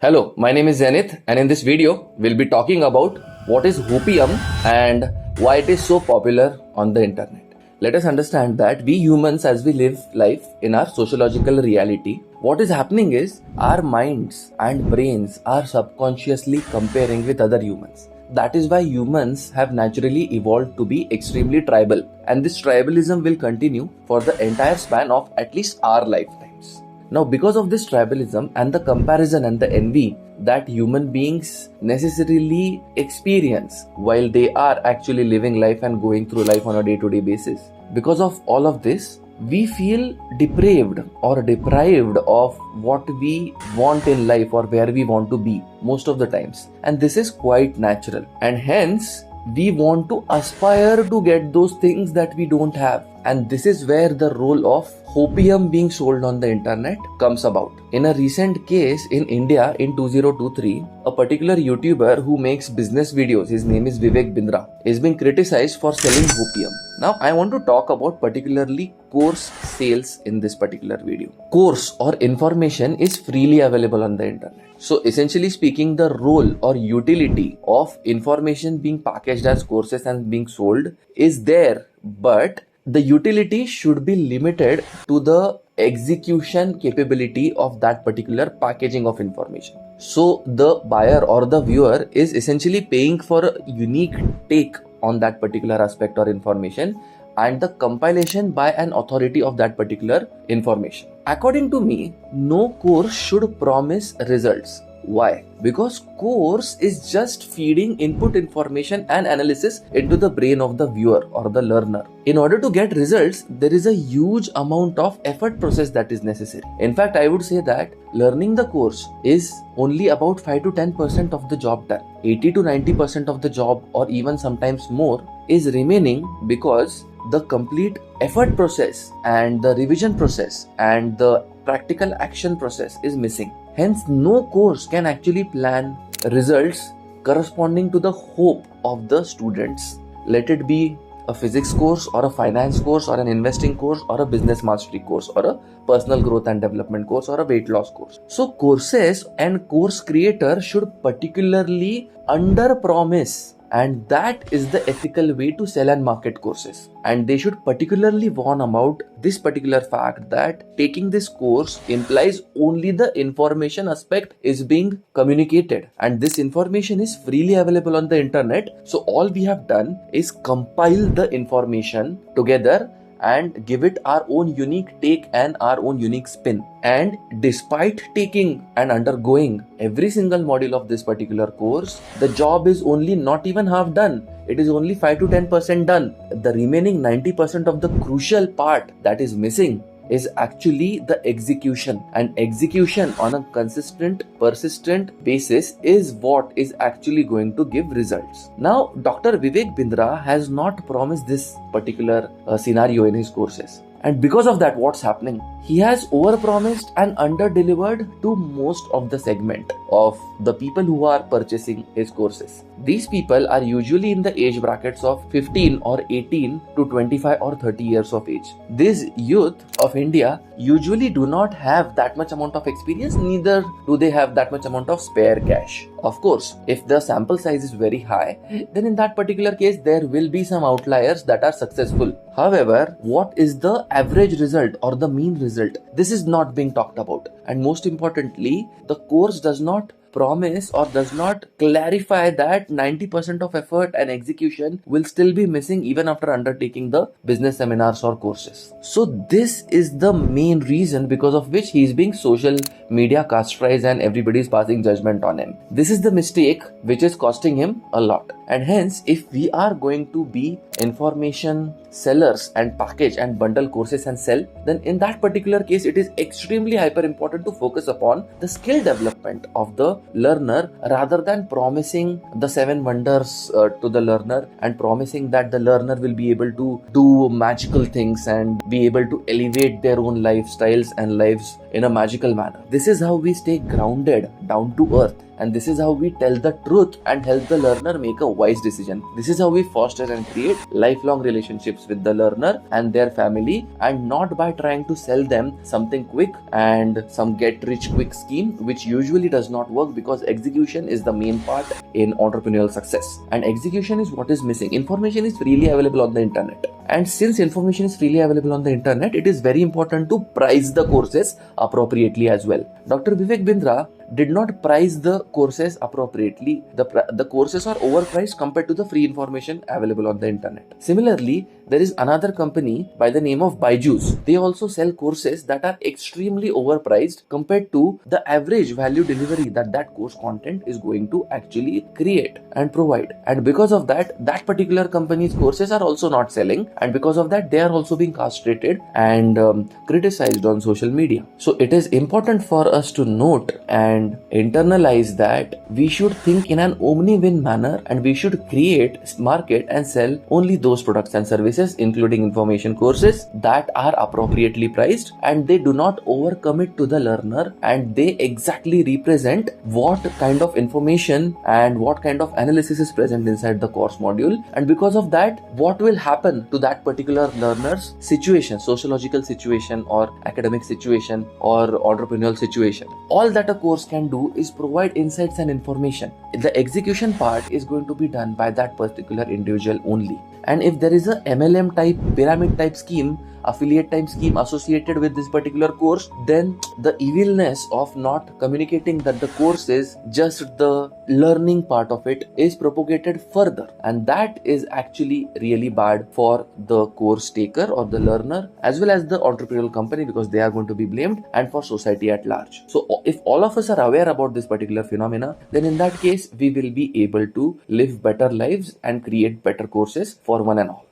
Hello, my name is Zenith, and in this video, we'll be talking about what is hopium and why it is so popular on the internet. Let us understand that we humans, as we live life in our sociological reality, what is happening is our minds and brains are subconsciously comparing with other humans. That is why humans have naturally evolved to be extremely tribal, and this tribalism will continue for the entire span of at least our lifetimes. Now, because of this tribalism and the comparison and the envy that human beings necessarily experience while they are actually living life and going through life on a day-to-day basis, because of all of this, we feel depraved or deprived of what we want in life or where we want to be most of the times. And this is quite natural. And hence, we want to aspire to get those things that we don't have. And this is where the role of hopium being sold on the internet comes about. In a recent case in India in 2023, a particular YouTuber who makes business videos, his name is Vivek Bindra, is being criticized for selling hopium. Now, I want to talk about particularly course sales in this particular video. Course or information is freely available on the internet. So essentially speaking, the role or utility of information being packaged as courses and being sold is there, but the utility should be limited to the execution capability of that particular packaging of information. So the buyer or the viewer is essentially paying for a unique take on that particular aspect or information and the compilation by an authority of that particular information. According to me, no course should promise results. Why? Because course is just feeding input information and analysis into the brain of the viewer or the learner. In order to get results, there is a huge amount of effort process that is necessary. In fact, I would say that learning the course is only about 5 to 10% of the job done. 80 to 90% of the job or even sometimes more is remaining because the complete effort process and the revision process and the practical action process is missing. Hence, no course can actually plan results corresponding to the hope of the students. Let it be a physics course or a finance course or an investing course or a business mastery course or a personal growth and development course or a weight loss course. So courses and course creator should particularly under promise, and that is the ethical way to sell and market courses. And they should particularly warn about this particular fact that taking this course implies only the information aspect is being communicated. And this information is freely available on the internet. So all we have done is compile the information together and give it our own unique take and our own unique spin. And despite taking and undergoing every single module of this particular course, the job is only not even half done. It is only 5 to 10% done. The remaining 90% of the crucial part that is missing is actually the execution, and execution on a consistent, persistent basis is what is actually going to give results. Now, Dr. Vivek Bindra has not promised this particular scenario in his courses. And because of that, what's happening? He has overpromised and under-delivered to most of the segment of the people who are purchasing his courses. These people are usually in the age brackets of 15 or 18 to 25 or 30 years of age. These youth of India usually do not have that much amount of experience, neither do they have that much amount of spare cash. Of course, if the sample size is very high, then in that particular case, there will be some outliers that are successful. However, what is the average result or the mean result? This is not being talked about. And most importantly, the course does not promise or does not clarify that 90% of effort and execution will still be missing even after undertaking the business seminars or courses. So this is the main reason because of which he is being social media castrized and everybody is passing judgment on him. This is the mistake which is costing him a lot. And hence, if we are going to be information sellers and package and bundle courses and sell, then in that particular case, it is extremely hyper important to focus upon the skill development of the learner rather than promising the 7 wonders to the learner and promising that the learner will be able to do magical things and be able to elevate their own lifestyles and lives in a magical manner. This is how we stay grounded, down to earth. And this is how we tell the truth and help the learner make a wise decision. This is how we foster and create lifelong relationships with the learner and their family, and not by trying to sell them something quick and some get rich quick scheme, which usually does not work, because execution is the main part in entrepreneurial success. And execution is what is missing. Information is freely available on the internet. And since information is freely available on the internet, it is very important to price the courses appropriately as well. Dr. Vivek Bindra did not price the courses appropriately. The courses are overpriced compared to the free information available on the internet. Similarly, there is another company by the name of Byju's. They also sell courses that are extremely overpriced compared to the average value delivery that course content is going to actually create and provide. And because of that particular company's courses are also not selling, and because of that they are also being castrated and criticized on social media. So it is important for us to note and internalize that we should think in an omni-win manner, and we should create, market and sell only those products and services, including information courses, that are appropriately priced and they do not overcommit to the learner, and they exactly represent what kind of information and what kind of analysis is present inside the course module. And because of that, what will happen to that particular learner's situation, sociological situation or academic situation or entrepreneurial situation. All that a course can do is provide insights and information. The execution part is going to be done by that particular individual only. And if there is a MLM type, pyramid type scheme, affiliate type scheme associated with this particular course, then the evilness of not communicating that the course is just the learning part of it is propagated further, and that is actually really bad for the course taker or the learner, as well as the entrepreneurial company, because they are going to be blamed, and for society at large. So if all of us are aware about this particular phenomena, then in that case we will be able to live better lives and create better courses for one and all.